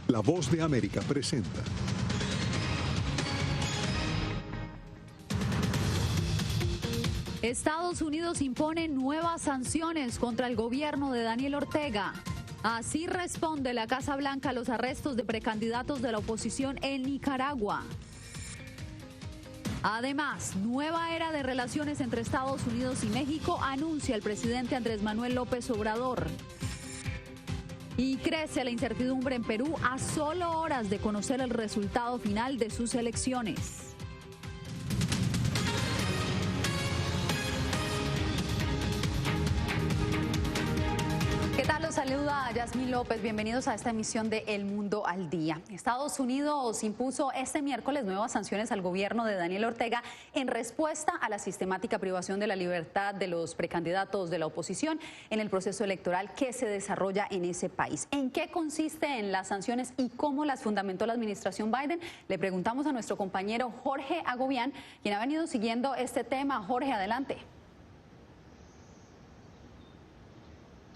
La Voz de América presenta. Estados Unidos impone nuevas sanciones contra el gobierno de Daniel Ortega. Así responde la Casa Blanca a los arrestos de precandidatos de la oposición en Nicaragua. Además, nueva era de relaciones entre Estados Unidos y México anuncia el presidente Andrés Manuel López Obrador. Y crece la incertidumbre en Perú a solo horas de conocer el resultado final de sus elecciones. ¿Qué tal? Los saluda Yasmín López. Bienvenidos a esta emisión de El Mundo al Día. Estados Unidos impuso este miércoles nuevas sanciones al gobierno de Daniel Ortega en respuesta a la sistemática privación de la libertad de los precandidatos de la oposición en el proceso electoral que se desarrolla en ese país. ¿En qué consisten las sanciones y cómo las fundamentó la administración Biden? Le preguntamos a nuestro compañero Jorge Agobián, quien ha venido siguiendo este tema. Jorge, adelante.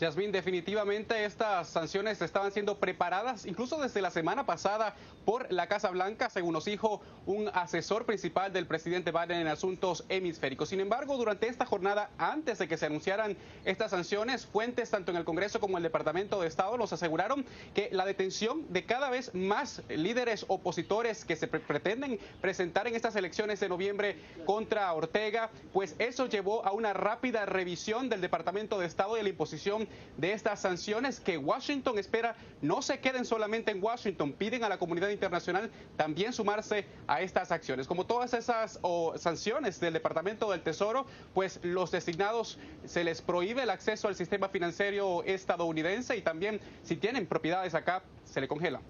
Yasmín, definitivamente estas sanciones estaban siendo preparadas incluso desde la semana pasada por la Casa Blanca, según nos dijo un asesor principal del presidente Biden en asuntos hemisféricos. Sin embargo, durante esta jornada, antes de que se anunciaran estas sanciones, fuentes tanto en el Congreso como en el Departamento de Estado nos aseguraron que la detención de cada vez más líderes opositores que se pretenden presentar en estas elecciones de noviembre contra Ortega, pues eso llevó a una rápida revisión del Departamento de Estado y a la imposición de estas sanciones que Washington espera no se queden solamente en Washington. Piden a la comunidad internacional también sumarse a estas acciones. Como todas esas sanciones del Departamento del Tesoro, pues los designados se les prohíbe el acceso al sistema financiero estadounidense y también si tienen propiedades acá se le congela.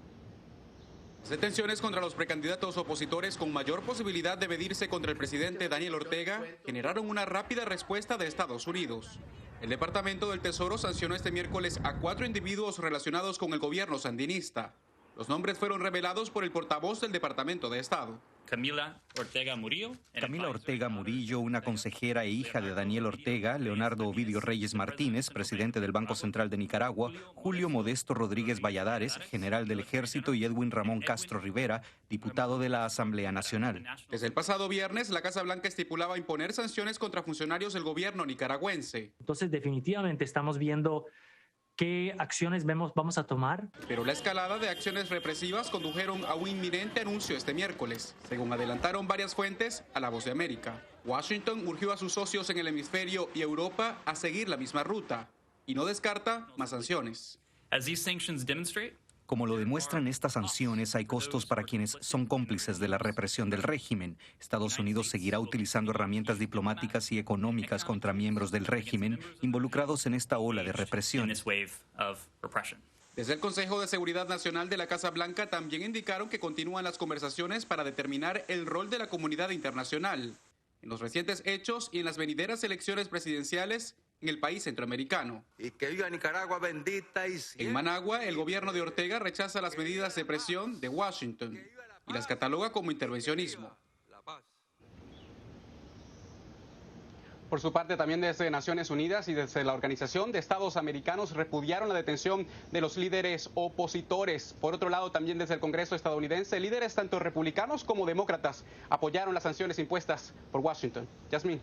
Las detenciones contra los precandidatos opositores con mayor posibilidad de medirse contra el presidente Daniel Ortega generaron una rápida respuesta de Estados Unidos. El Departamento del Tesoro sancionó este miércoles a 4 individuos relacionados con el gobierno sandinista. Los nombres fueron revelados por el portavoz del Departamento de Estado. Camila Ortega Murillo, una consejera e hija de Daniel Ortega, Leonardo Ovidio Reyes Martínez, presidente del Banco Central de Nicaragua, Julio Modesto Rodríguez Valladares, general del Ejército, y Edwin Ramón Castro Rivera, diputado de la Asamblea Nacional. Desde el pasado viernes, la Casa Blanca estipulaba imponer sanciones contra funcionarios del gobierno nicaragüense. Entonces, definitivamente estamos viendo qué acciones vamos a tomar. Pero la escalada de acciones represivas condujeron a un inminente anuncio este miércoles, según adelantaron varias fuentes a La Voz de América. Washington urgió a sus socios en el hemisferio y Europa a seguir la misma ruta y no descarta más sanciones. Como lo demuestran estas sanciones, hay costos para quienes son cómplices de la represión del régimen. Estados Unidos seguirá utilizando herramientas diplomáticas y económicas contra miembros del régimen involucrados en esta ola de represión. Desde el Consejo de Seguridad Nacional de la Casa Blanca también indicaron que continúan las conversaciones para determinar el rol de la comunidad internacional en los recientes hechos y en las venideras elecciones presidenciales en el país centroamericano. Y que viva Nicaragua bendita y siempre. En Managua, el gobierno de Ortega rechaza las medidas de presión de Washington y las cataloga como intervencionismo. Por su parte, también desde Naciones Unidas y desde la Organización de Estados Americanos repudiaron la detención de los líderes opositores. Por otro lado, también desde el Congreso estadounidense, líderes tanto republicanos como demócratas apoyaron las sanciones impuestas por Washington. Yasmín.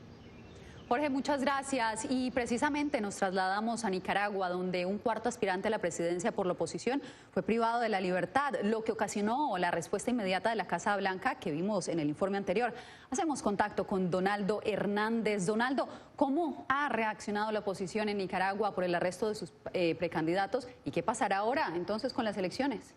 Jorge, muchas gracias. Y precisamente nos trasladamos a Nicaragua, donde un cuarto aspirante a la presidencia por la oposición fue privado de la libertad, lo que ocasionó la respuesta inmediata de la Casa Blanca que vimos en el informe anterior. Hacemos contacto con Donaldo Hernández. Donaldo, ¿cómo ha reaccionado la oposición en Nicaragua por el arresto de sus precandidatos y qué pasará ahora entonces con las elecciones?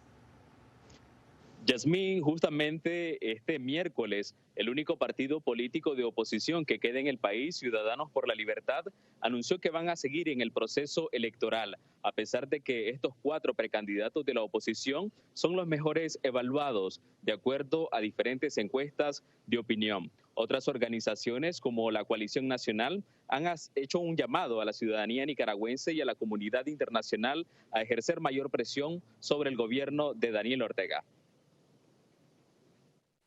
Yasmín, justamente este miércoles, el único partido político de oposición que queda en el país, Ciudadanos por la Libertad, anunció que van a seguir en el proceso electoral, a pesar de que estos 4 precandidatos de la oposición son los mejores evaluados, de acuerdo a diferentes encuestas de opinión. Otras organizaciones, como la Coalición Nacional, han hecho un llamado a la ciudadanía nicaragüense y a la comunidad internacional a ejercer mayor presión sobre el gobierno de Daniel Ortega.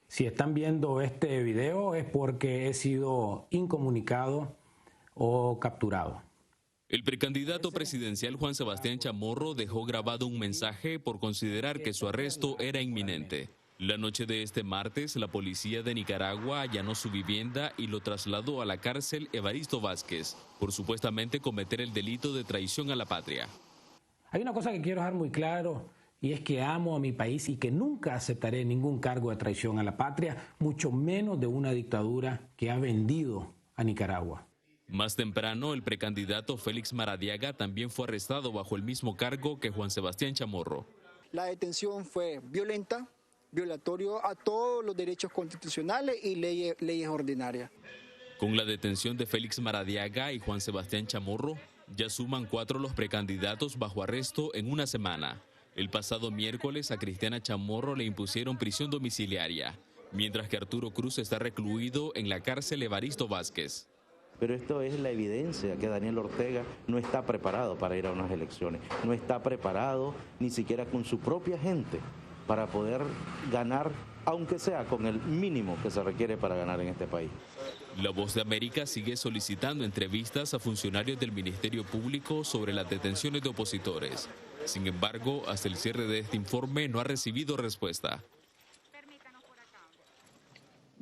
Si están viendo este video es porque he sido incomunicado o capturado. El precandidato presidencial Juan Sebastián Chamorro dejó grabado un mensaje por considerar que su arresto era inminente. La noche de este martes, la policía de Nicaragua allanó su vivienda y lo trasladó a la cárcel Evaristo Vázquez por supuestamente cometer el delito de traición a la patria. Hay una cosa que quiero dejar muy claro, y es que amo a mi país y que nunca aceptaré ningún cargo de traición a la patria, mucho menos de una dictadura que ha vendido a Nicaragua. Más temprano, el precandidato Félix Maradiaga también fue arrestado bajo el mismo cargo que Juan Sebastián Chamorro. La detención fue violenta, violatorio a todos los derechos constitucionales y leyes ordinarias. Con la detención de Félix Maradiaga y Juan Sebastián Chamorro, ya suman 4 los precandidatos bajo arresto en una semana. El pasado miércoles a Cristiana Chamorro le impusieron prisión domiciliaria, mientras que Arturo Cruz está recluido en la cárcel Evaristo Vázquez. Pero esto es la evidencia que Daniel Ortega no está preparado para ir a unas elecciones, no está preparado ni siquiera con su propia gente para poder ganar, aunque sea con el mínimo que se requiere para ganar en este país. La Voz de América sigue solicitando entrevistas a funcionarios del Ministerio Público sobre las detenciones de opositores. Sin embargo, hasta el cierre de este informe no ha recibido respuesta.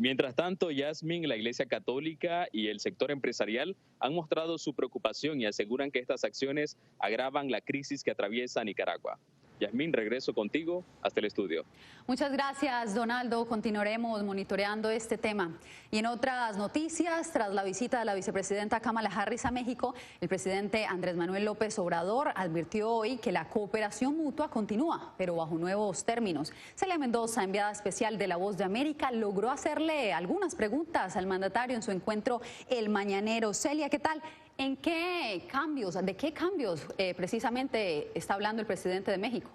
Mientras tanto, Yasmín, la Iglesia Católica y el sector empresarial han mostrado su preocupación y aseguran que estas acciones agravan la crisis que atraviesa Nicaragua. Yasmín, regreso contigo hasta el estudio. Muchas gracias, Donaldo. Continuaremos monitoreando este tema. Y en otras noticias, tras la visita de la vicepresidenta Kamala Harris a México, el presidente Andrés Manuel López Obrador advirtió hoy que la cooperación mutua continúa, pero bajo nuevos términos. Celia Mendoza, enviada especial de La Voz de América, logró hacerle algunas preguntas al mandatario en su encuentro El Mañanero. Celia, ¿qué tal? ¿En qué cambios, de qué cambios precisamente está hablando el presidente de México?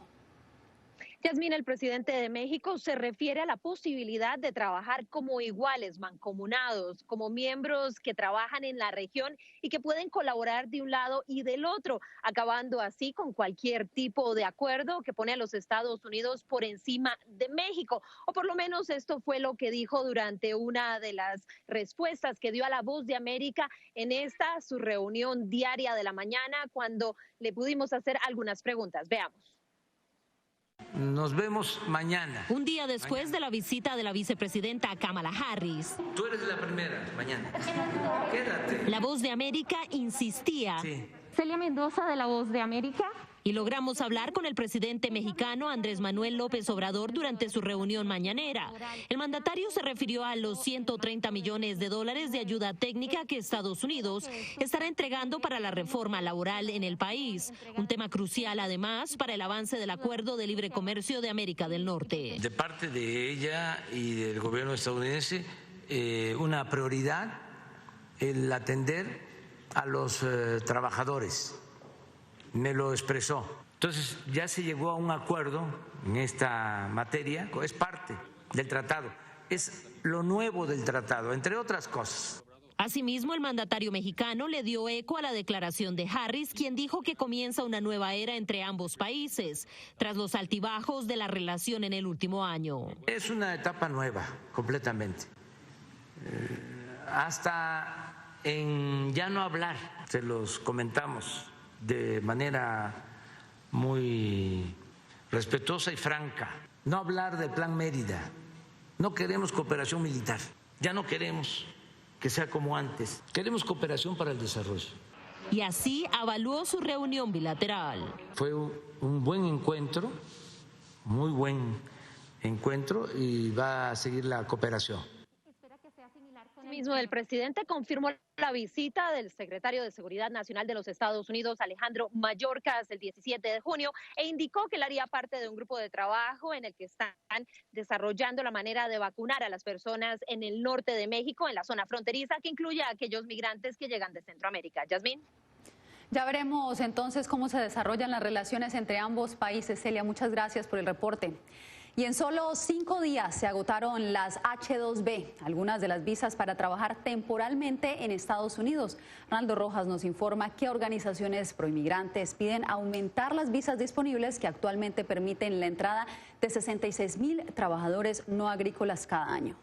Yasmín, el presidente de México se refiere a la posibilidad de trabajar como iguales, mancomunados, como miembros que trabajan en la región y que pueden colaborar de un lado y del otro, acabando así con cualquier tipo de acuerdo que pone a los Estados Unidos por encima de México. O por lo menos esto fue lo que dijo durante una de las respuestas que dio a La Voz de América en esta, su reunión diaria de la mañana, cuando le pudimos hacer algunas preguntas. Veamos. Nos vemos mañana. Un día después de la visita de la vicepresidenta Kamala Harris. Tú eres la primera, mañana. Quédate. La Voz de América insistía. Sí. Celia Mendoza de La Voz de América. Y logramos hablar con el presidente mexicano Andrés Manuel López Obrador durante su reunión mañanera. El mandatario se refirió a los $130 millones de ayuda técnica que Estados Unidos estará entregando para la reforma laboral en el país. Un tema crucial, además, para el avance del Acuerdo de Libre Comercio de América del Norte. De parte de ella y del gobierno estadounidense, una prioridad el atender a los trabajadores. Me lo expresó. Entonces ya se llegó a un acuerdo en esta materia, es parte del tratado, es lo nuevo del tratado, entre otras cosas. Asimismo, el mandatario mexicano le dio eco a la declaración de Harris, quien dijo que comienza una nueva era entre ambos países, tras los altibajos de la relación en el último año. Es una etapa nueva, completamente. Hasta en ya no hablar, se los comentamos de manera muy respetuosa y franca. No hablar del Plan Mérida. No queremos cooperación militar. Ya no queremos que sea como antes. Queremos cooperación para el desarrollo. Y así avalúo su reunión bilateral. Fue un buen encuentro, muy buen encuentro, y va a seguir la cooperación. Mismo el presidente confirmó la visita del secretario de Seguridad Nacional de los Estados Unidos, Alejandro Mayorkas, el 17 de junio, e indicó que él haría parte de un grupo de trabajo en el que están desarrollando la manera de vacunar a las personas en el norte de México, en la zona fronteriza, que incluye a aquellos migrantes que llegan de Centroamérica. Yasmín. Ya veremos entonces cómo se desarrollan las relaciones entre ambos países. Celia, muchas gracias por el reporte. Y en solo 5 días se agotaron las H-2B, algunas de las visas para trabajar temporalmente en Estados Unidos. Ronaldo Rojas nos informa que organizaciones proinmigrantes piden aumentar las visas disponibles que actualmente permiten la entrada de 66,000 trabajadores no agrícolas cada año.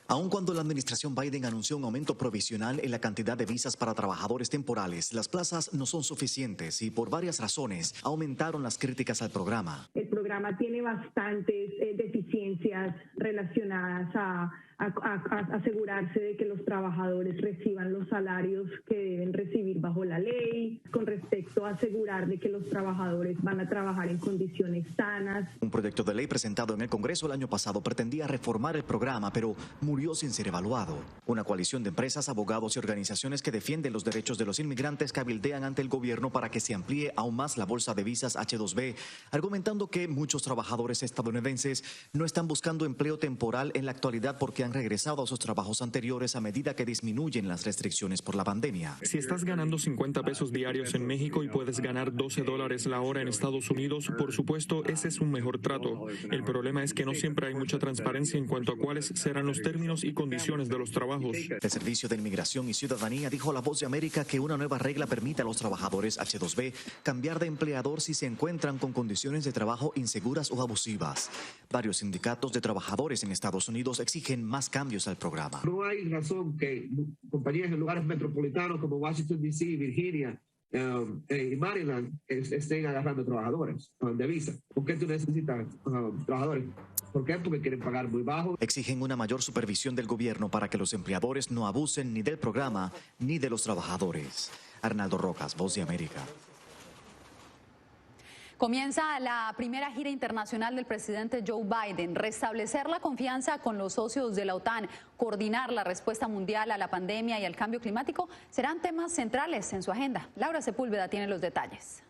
Aun cuando la administración Biden anunció un aumento provisional en la cantidad de visas para trabajadores temporales, las plazas no son suficientes y por varias razones aumentaron las críticas al programa. El programa tiene bastantes deficiencias relacionadas a asegurarse de que los trabajadores reciban los salarios que deben recibir bajo la ley, con respecto a asegurar de que los trabajadores van a trabajar en condiciones sanas. Un proyecto de ley presentado en el Congreso el año pasado pretendía reformar el programa, pero murió sin ser evaluado. Una coalición de empresas, abogados y organizaciones que defienden los derechos de los inmigrantes cabildean ante el gobierno para que se amplíe aún más la bolsa de visas H-2B, argumentando que muchos trabajadores estadounidenses no están buscando empleo temporal en la actualidad porque han regresado a sus trabajos anteriores a medida que disminuyen las restricciones por la pandemia. Si estás ganando 50 pesos diarios en México y puedes ganar $12 la hora en Estados Unidos, por supuesto, ese es un mejor trato. El problema es que no siempre hay mucha transparencia en cuanto a cuáles serán los términos y condiciones de los trabajos. El Servicio de Inmigración y Ciudadanía dijo a La Voz de América que una nueva regla permite a los trabajadores H-2B cambiar de empleador si se encuentran con condiciones de trabajo inseguras o abusivas. Varios sindicatos de trabajadores en Estados Unidos exigen más cambios al programa. No hay razón que compañías en lugares metropolitanos como Washington, D.C., Virginia y Maryland estén agarrando trabajadores de visa. ¿Por qué tú necesitas trabajadores? ¿Por qué? Porque quieren pagar muy bajo. Exigen una mayor supervisión del gobierno para que los empleadores no abusen ni del programa ni de los trabajadores. Arnaldo Rojas, Voz de América. Comienza la primera gira internacional del presidente Joe Biden. Restablecer la confianza con los socios de la OTAN, coordinar la respuesta mundial a la pandemia y al cambio climático serán temas centrales en su agenda. Laura Sepúlveda tiene los detalles.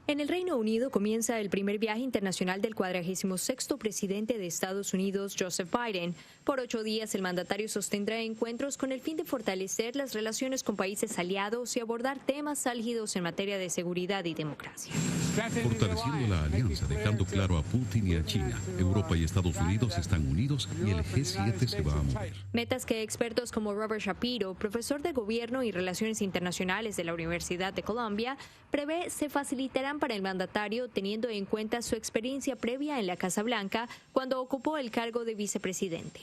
En el Reino Unido comienza el primer viaje internacional del 46º presidente de Estados Unidos, Joseph Biden. Por 8 días, el mandatario sostendrá encuentros con el fin de fortalecer las relaciones con países aliados y abordar temas álgidos en materia de seguridad y democracia. Fortaleciendo la alianza, dejando claro a Putin y a China. Europa y Estados Unidos están unidos y el G7 se va a mover. Metas que expertos como Robert Shapiro, profesor de Gobierno y Relaciones Internacionales de la Universidad de Columbia, prevé se facilitarán para el mandatario teniendo en cuenta su experiencia previa en la Casa Blanca cuando ocupó el cargo de vicepresidente.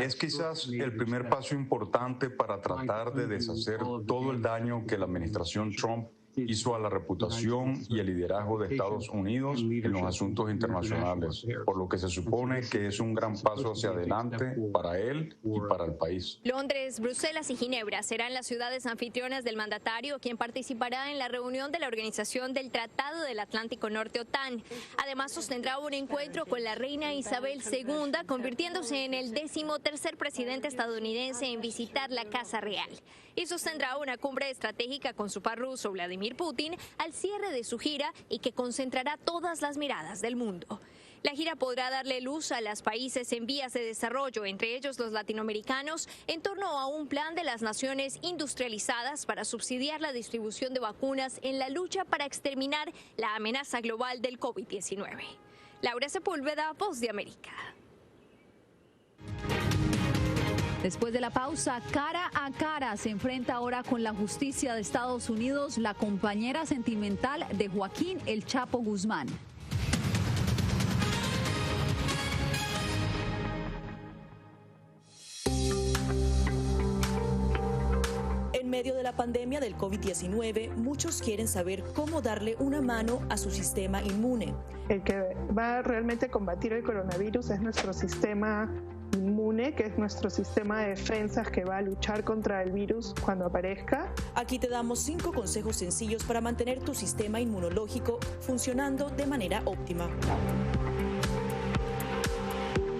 Es quizás el primer paso importante para tratar de deshacer todo el daño que la administración Trump hizo a la reputación y el liderazgo de Estados Unidos en los asuntos internacionales, por lo que se supone que es un gran paso hacia adelante para él y para el país. Londres, Bruselas y Ginebra serán las ciudades anfitrionas del mandatario, quien participará en la reunión de la Organización del Tratado del Atlántico Norte OTAN. Además, sostendrá un encuentro con la reina Isabel II, convirtiéndose en el 13º presidente estadounidense en visitar la Casa Real. Y sostendrá una cumbre estratégica con su par ruso, Vladimir Putin, al cierre de su gira y que concentrará todas las miradas del mundo. La gira podrá darle luz a los países en vías de desarrollo, entre ellos los latinoamericanos, en torno a un plan de las naciones industrializadas para subsidiar la distribución de vacunas en la lucha para exterminar la amenaza global del COVID-19. Laura Sepúlveda, Voz de América. Después de la pausa, cara a cara se enfrenta ahora con la justicia de Estados Unidos la compañera sentimental de Joaquín El Chapo Guzmán. En medio de la pandemia del COVID-19, muchos quieren saber cómo darle una mano a su sistema inmune. El que va a realmente combatir el coronavirus es nuestro sistema inmune, que es nuestro sistema de defensas que va a luchar contra el virus cuando aparezca. Aquí te damos 5 consejos sencillos para mantener tu sistema inmunológico funcionando de manera óptima.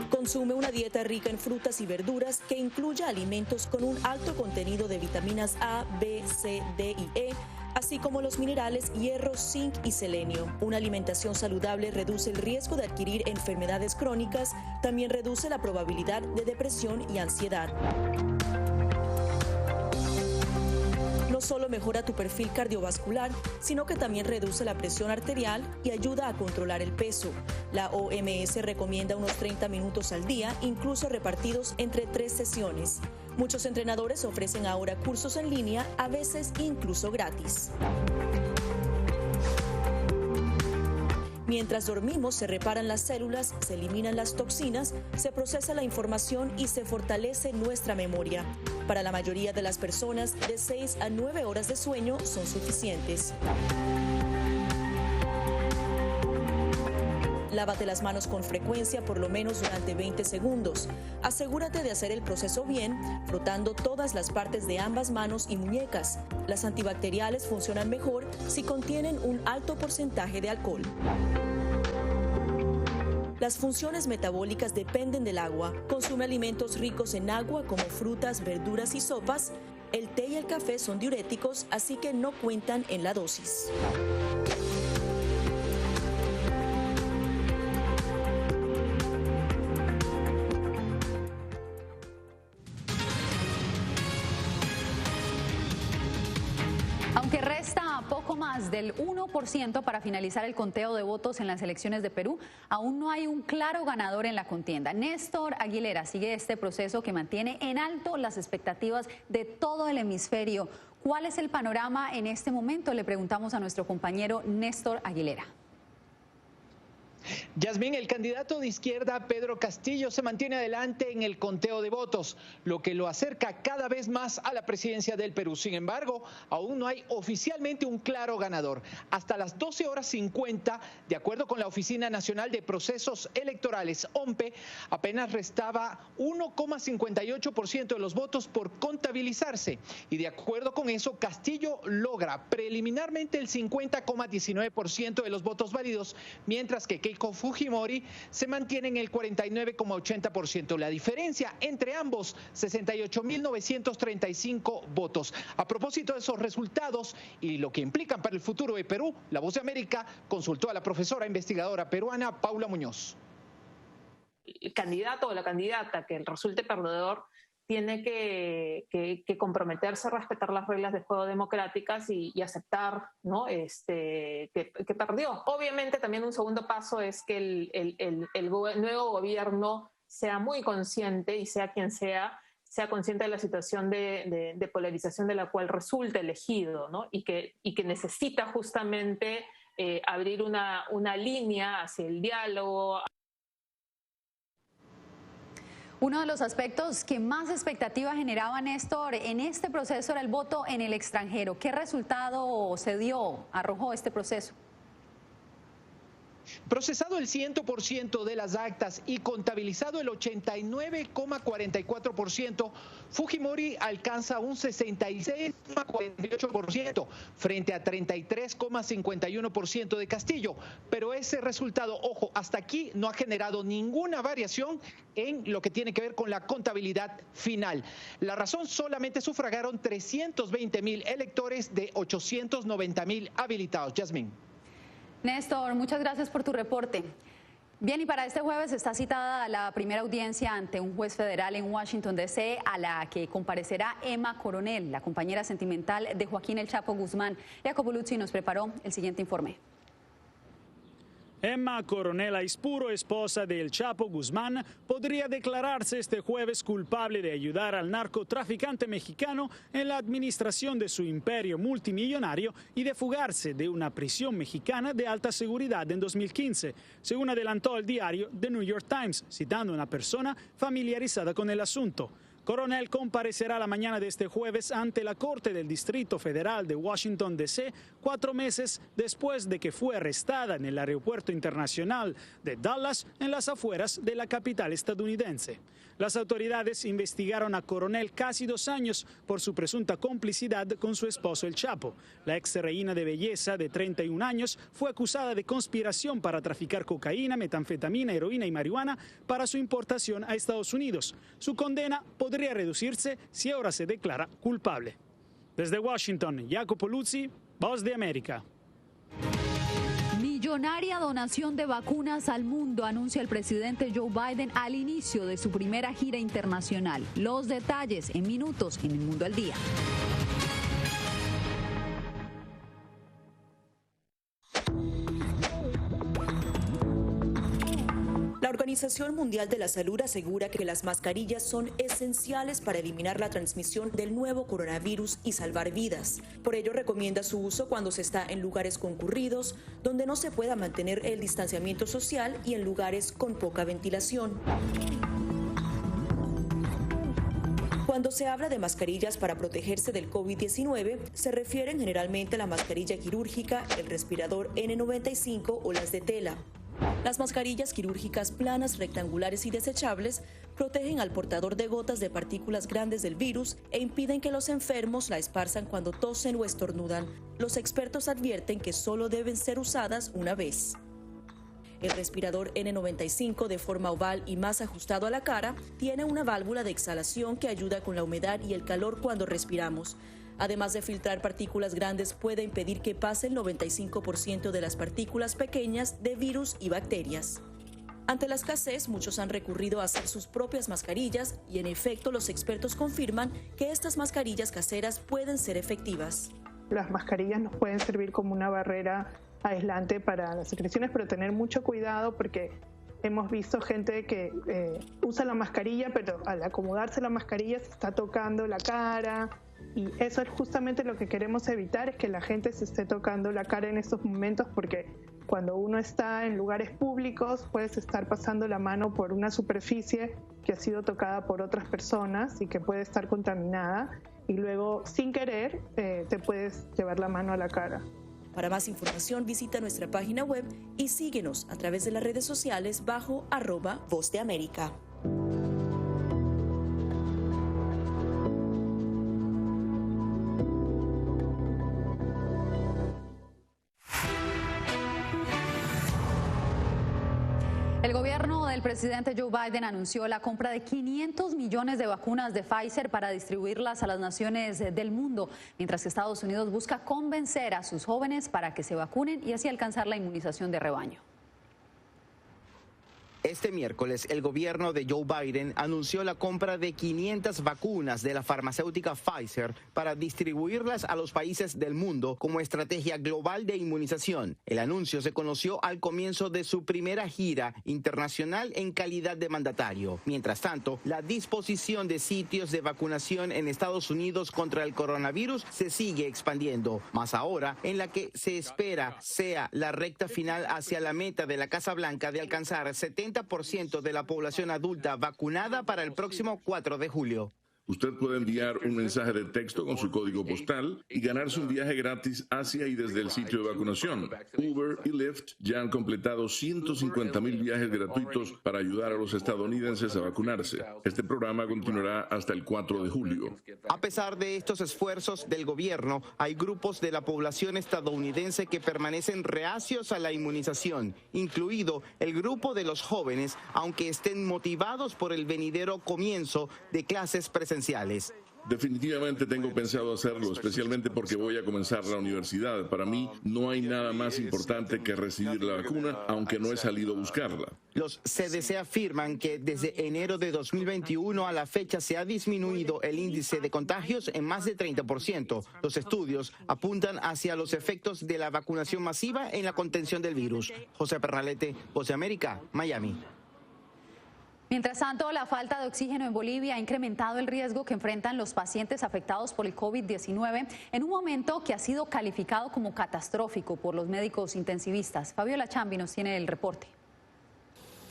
Consume una dieta rica en frutas y verduras que incluya alimentos con un alto contenido de vitaminas A, B, C, D y E, así como los minerales hierro, zinc y selenio. Una alimentación saludable reduce el riesgo de adquirir enfermedades crónicas, también reduce la probabilidad de depresión y ansiedad. No solo mejora tu perfil cardiovascular, sino que también reduce la presión arterial y ayuda a controlar el peso. La OMS recomienda unos 30 minutos al día, incluso repartidos entre 3 sesiones. Muchos entrenadores ofrecen ahora cursos en línea, a veces incluso gratis. Mientras dormimos se reparan las células, se eliminan las toxinas, se procesa la información y se fortalece nuestra memoria. Para la mayoría de las personas, de 6 a 9 horas de sueño son suficientes. Lávate las manos con frecuencia por lo menos durante 20 segundos. Asegúrate de hacer el proceso bien, frotando todas las partes de ambas manos y muñecas. Las antibacteriales funcionan mejor si contienen un alto porcentaje de alcohol. Las funciones metabólicas dependen del agua. Consume alimentos ricos en agua como frutas, verduras y sopas. El té y el café son diuréticos, así que no cuentan en la dosis. Aunque resta poco más del 1% para finalizar el conteo de votos en las elecciones de Perú, aún no hay un claro ganador en la contienda. Néstor Aguilera sigue este proceso que mantiene en alto las expectativas de todo el hemisferio. ¿Cuál es el panorama en este momento? Le preguntamos a nuestro compañero Néstor Aguilera. Yasmín, el candidato de izquierda Pedro Castillo se mantiene adelante en el conteo de votos, lo que lo acerca cada vez más a la presidencia del Perú. Sin embargo, aún no hay oficialmente un claro ganador. Hasta las 12:50, de acuerdo con la Oficina Nacional de Procesos Electorales, OMPE, apenas restaba 1,58% de los votos por contabilizarse. Y de acuerdo con eso, Castillo logra preliminarmente el 50,19% de los votos válidos, mientras que Keiko Fujimori se mantiene en el 49,80%. La diferencia entre ambos, 68.935 votos. A propósito de esos resultados y lo que implican para el futuro de Perú, La Voz de América consultó a la profesora investigadora peruana Paula Muñoz. El candidato o la candidata que resulte perdedor tiene que comprometerse a respetar las reglas de juego democráticas y aceptar, ¿no? que perdió. Obviamente también un segundo paso es que el nuevo gobierno sea muy consciente y sea quien sea consciente de la situación de polarización de la cual resulta elegido, ¿no? y que necesita justamente abrir una línea hacia el diálogo. Uno de los aspectos que más expectativa generaba, Néstor, en este proceso era el voto en el extranjero. ¿Qué resultado se dio, arrojó este proceso? Procesado el 100% de las actas y contabilizado el 89,44%, Fujimori alcanza un 66,48% frente a 33,51% de Castillo. Pero ese resultado, ojo, hasta aquí no ha generado ninguna variación en lo que tiene que ver con la contabilidad final. La razón, solamente sufragaron 320.000 electores de 890.000 habilitados. Yasmín. Néstor, muchas gracias por tu reporte. Bien, y para este jueves está citada la primera audiencia ante un juez federal en Washington, D.C., a la que comparecerá Emma Coronel, la compañera sentimental de Joaquín El Chapo Guzmán. Jacopo Luzzi nos preparó el siguiente informe. Emma Coronel Aispuro, esposa de El Chapo Guzmán, podría declararse este jueves culpable de ayudar al narcotraficante mexicano en la administración de su imperio multimillonario y de fugarse de una prisión mexicana de alta seguridad en 2015, según adelantó el diario The New York Times, citando a una persona familiarizada con el asunto. Coronel comparecerá la mañana de este jueves ante la Corte del Distrito Federal de Washington, D.C., 4 meses después de que fue arrestada en el aeropuerto internacional de Dallas, en las afueras de la capital estadounidense. Las autoridades investigaron a Coronel casi 2 años por su presunta complicidad con su esposo El Chapo. La ex reina de belleza de 31 años fue acusada de conspiración para traficar cocaína, metanfetamina, heroína y marihuana para su importación a Estados Unidos. Su condena podría reducirse si ahora se declara culpable. Desde Washington, Jacopo Luzzi, Voz de América. Millonaria donación de vacunas al mundo, anuncia el presidente Joe Biden al inicio de su primera gira internacional. Los detalles en minutos en El Mundo al Día. La Organización Mundial de la Salud asegura que las mascarillas son esenciales para eliminar la transmisión del nuevo coronavirus y salvar vidas. Por ello recomienda su uso cuando se está en lugares concurridos, donde no se pueda mantener el distanciamiento social y en lugares con poca ventilación. Cuando se habla de mascarillas para protegerse del COVID-19, se refieren generalmente a la mascarilla quirúrgica, el respirador N95 o las de tela. Las mascarillas quirúrgicas planas, rectangulares y desechables protegen al portador de gotas de partículas grandes del virus e impiden que los enfermos la esparzan cuando tosen o estornudan. Los expertos advierten que solo deben ser usadas una vez. El respirador N95 de forma oval y más ajustado a la cara tiene una válvula de exhalación que ayuda con la humedad y el calor cuando respiramos. Además de filtrar partículas grandes, puede impedir que pase el 95% de las partículas pequeñas de virus y bacterias. Ante la escasez, muchos han recurrido a hacer sus propias mascarillas y en efecto los expertos confirman que estas mascarillas caseras pueden ser efectivas. Las mascarillas nos pueden servir como una barrera aislante para las secreciones, pero tener mucho cuidado porque hemos visto gente que usa la mascarilla, pero al acomodarse la mascarilla se está tocando la cara. Y eso es justamente lo que queremos evitar, es que la gente se esté tocando la cara en estos momentos, porque cuando uno está en lugares públicos puedes estar pasando la mano por una superficie que ha sido tocada por otras personas y que puede estar contaminada y luego sin querer te puedes llevar la mano a la cara. Para más información visita nuestra página web y síguenos a través de las redes sociales bajo @Voz de América. El gobierno del presidente Joe Biden anunció la compra de 500 millones de vacunas de Pfizer para distribuirlas a las naciones del mundo, mientras que Estados Unidos busca convencer a sus jóvenes para que se vacunen y así alcanzar la inmunización de rebaño. Este miércoles, el gobierno de Joe Biden anunció la compra de 500 vacunas de la farmacéutica Pfizer para distribuirlas a los países del mundo como estrategia global de inmunización. El anuncio se conoció al comienzo de su primera gira internacional en calidad de mandatario. Mientras tanto, la disposición de sitios de vacunación en Estados Unidos contra el coronavirus se sigue expandiendo, más ahora en la que se espera sea la recta final hacia la meta de la Casa Blanca de alcanzar 70% de la población adulta vacunada para el próximo 4 de julio. Usted puede enviar un mensaje de texto con su código postal y ganarse un viaje gratis hacia y desde el sitio de vacunación. Uber y Lyft ya han completado 150,000 viajes gratuitos para ayudar a los estadounidenses a vacunarse. Este programa continuará hasta el 4 de julio. A pesar de estos esfuerzos del gobierno, hay grupos de la población estadounidense que permanecen reacios a la inmunización, incluido el grupo de los jóvenes, aunque estén motivados por el venidero comienzo de clases presenciales. Definitivamente tengo pensado hacerlo, especialmente porque voy a comenzar la universidad. Para mí no hay nada más importante que recibir la vacuna, aunque no he salido a buscarla. Los CDC afirman que desde enero de 2021 a la fecha se ha disminuido el índice de contagios en más de 30%. Los estudios apuntan hacia los efectos de la vacunación masiva en la contención del virus. José Pernalete, Voz de América, Miami. Mientras tanto, la falta de oxígeno en Bolivia ha incrementado el riesgo que enfrentan los pacientes afectados por el COVID-19 en un momento que ha sido calificado como catastrófico por los médicos intensivistas. Fabiola Chambi nos tiene el reporte.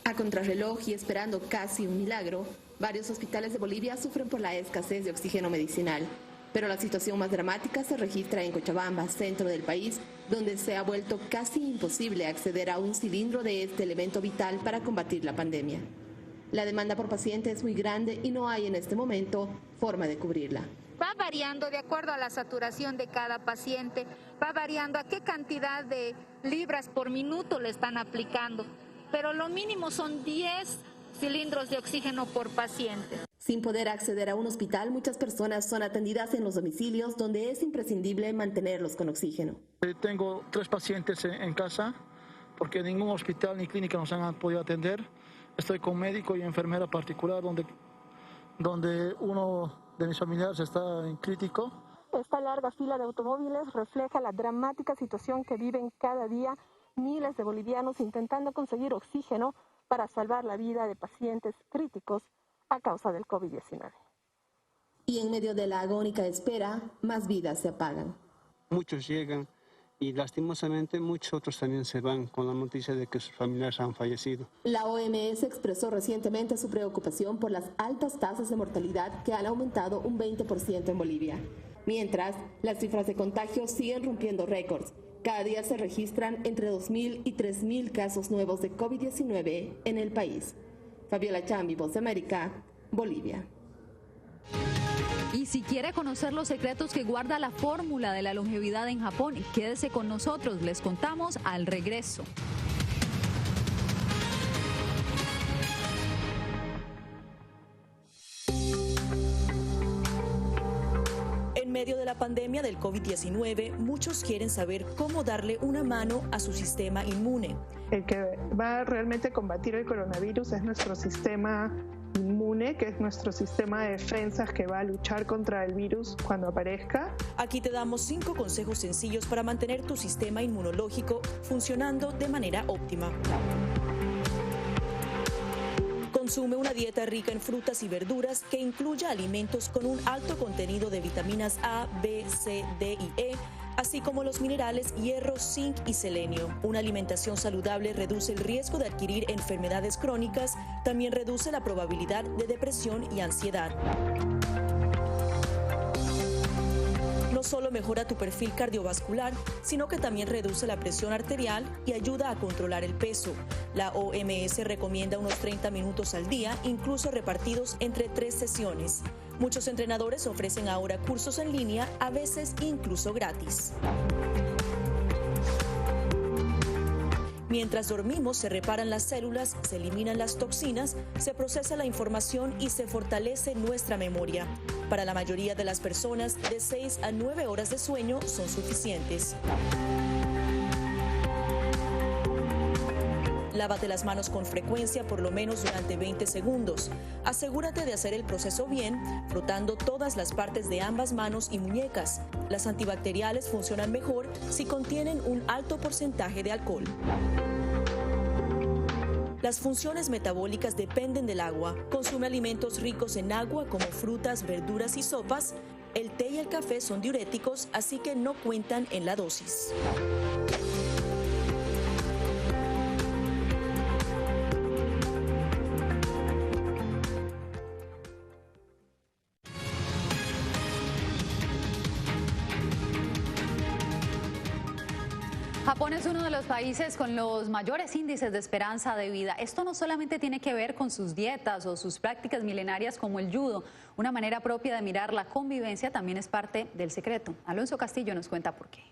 A contrarreloj y esperando casi un milagro, varios hospitales de Bolivia sufren por la escasez de oxígeno medicinal. Pero la situación más dramática se registra en Cochabamba, centro del país, donde se ha vuelto casi imposible acceder a un cilindro de este elemento vital para combatir la pandemia. La demanda por paciente es muy grande y no hay en este momento forma de cubrirla. Va variando de acuerdo a la saturación de cada paciente, va variando a qué cantidad de libras por minuto le están aplicando, pero lo mínimo son 10 cilindros de oxígeno por paciente. Sin poder acceder a un hospital, muchas personas son atendidas en los domicilios donde es imprescindible mantenerlos con oxígeno. Tengo 3 pacientes en casa porque ningún hospital ni clínica nos han podido atender. Estoy con médico y enfermera particular donde uno de mis familiares está en crítico. Esta larga fila de automóviles refleja la dramática situación que viven cada día miles de bolivianos intentando conseguir oxígeno para salvar la vida de pacientes críticos a causa del COVID-19. Y en medio de la agónica espera, más vidas se apagan. Muchos llegan y lastimosamente muchos otros también se van con la noticia de que sus familiares han fallecido. La OMS expresó recientemente su preocupación por las altas tasas de mortalidad que han aumentado un 20% en Bolivia. Mientras, las cifras de contagios siguen rompiendo récords. Cada día se registran entre 2.000 y 3.000 casos nuevos de COVID-19 en el país. Fabiola Chambi, Voz de América, Bolivia. Y si quiere conocer los secretos que guarda la fórmula de la longevidad en Japón, quédese con nosotros, les contamos al regreso. En medio de la pandemia del COVID-19, muchos quieren saber cómo darle una mano a su sistema inmune. El que va realmente a combatir el coronavirus es nuestro sistema inmune, que es nuestro sistema de defensas que va a luchar contra el virus cuando aparezca. Aquí te damos 5 consejos sencillos para mantener tu sistema inmunológico funcionando de manera óptima. Consume una dieta rica en frutas y verduras que incluya alimentos con un alto contenido de vitaminas A, B, C, D y E, así como los minerales hierro, zinc y selenio. Una alimentación saludable reduce el riesgo de adquirir enfermedades crónicas, también reduce la probabilidad de depresión y ansiedad. No solo mejora tu perfil cardiovascular, sino que también reduce la presión arterial y ayuda a controlar el peso. La OMS recomienda unos 30 minutos al día, incluso repartidos entre 3 sesiones. Muchos entrenadores ofrecen ahora cursos en línea, a veces incluso gratis. Mientras dormimos, se reparan las células, se eliminan las toxinas, se procesa la información y se fortalece nuestra memoria. Para la mayoría de las personas, de 6 a 9 horas de sueño son suficientes. Lávate las manos con frecuencia, por lo menos durante 20 segundos. Asegúrate de hacer el proceso bien, frotando todas las partes de ambas manos y muñecas. Las antibacteriales funcionan mejor si contienen un alto porcentaje de alcohol. Las funciones metabólicas dependen del agua. Consume alimentos ricos en agua como frutas, verduras y sopas. El té y el café son diuréticos, así que no cuentan en la dosis. Japón es uno de los países con los mayores índices de esperanza de vida. Esto no solamente tiene que ver con sus dietas o sus prácticas milenarias como el judo. Una manera propia de mirar la convivencia también es parte del secreto. Alonso Castillo nos cuenta por qué.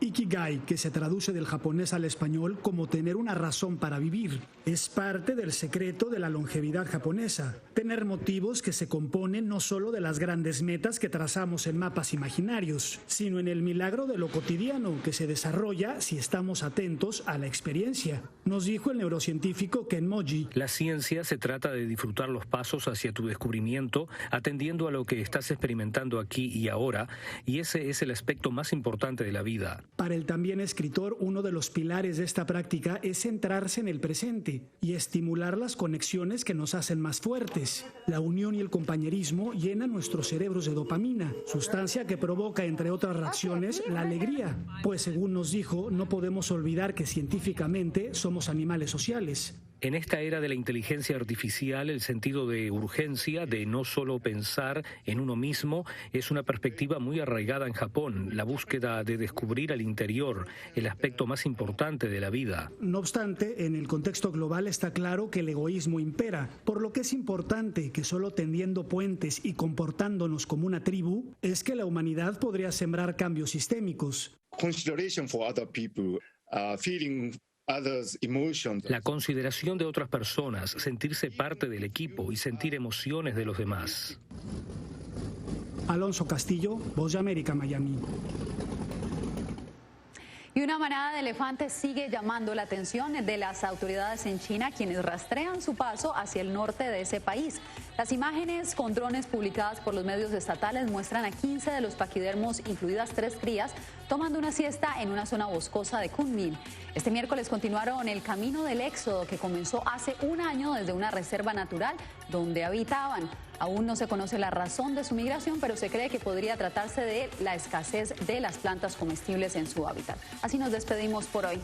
Ikigai, que se traduce del japonés al español como tener una razón para vivir, es parte del secreto de la longevidad japonesa. Tener motivos que se componen no solo de las grandes metas que trazamos en mapas imaginarios, sino en el milagro de lo cotidiano que se desarrolla si estamos atentos a la experiencia, nos dijo el neurocientífico Ken Moji. La ciencia se trata de disfrutar los pasos hacia tu descubrimiento, atendiendo a lo que estás experimentando aquí y ahora, y ese es el aspecto más importante de la vida. Para el también escritor, uno de los pilares de esta práctica es centrarse en el presente y estimular las conexiones que nos hacen más fuertes. La unión y el compañerismo llenan nuestros cerebros de dopamina, sustancia que provoca, entre otras reacciones, la alegría. Pues según nos dijo, no podemos olvidar que científicamente somos animales sociales. En esta era de la inteligencia artificial, el sentido de urgencia, de no solo pensar en uno mismo, es una perspectiva muy arraigada en Japón. La búsqueda de descubrir al interior, el aspecto más importante de la vida. No obstante, en el contexto global está claro que el egoísmo impera, por lo que es importante que solo tendiendo puentes y comportándonos como una tribu, es que la humanidad podría sembrar cambios sistémicos. Consideration for other people, feeling la consideración de otras personas, sentirse parte del equipo y sentir emociones de los demás. Alonso Castillo, Voz de América, Miami. Y una manada de elefantes sigue llamando la atención de las autoridades en China, quienes rastrean su paso hacia el norte de ese país. Las imágenes con drones publicadas por los medios estatales muestran a 15 de los paquidermos, incluidas 3 crías, tomando una siesta en una zona boscosa de Kunming. Este miércoles continuaron el camino del éxodo que comenzó hace un año desde una reserva natural donde habitaban. Aún no se conoce la razón de su migración, pero se cree que podría tratarse de la escasez de las plantas comestibles en su hábitat. Así nos despedimos por hoy.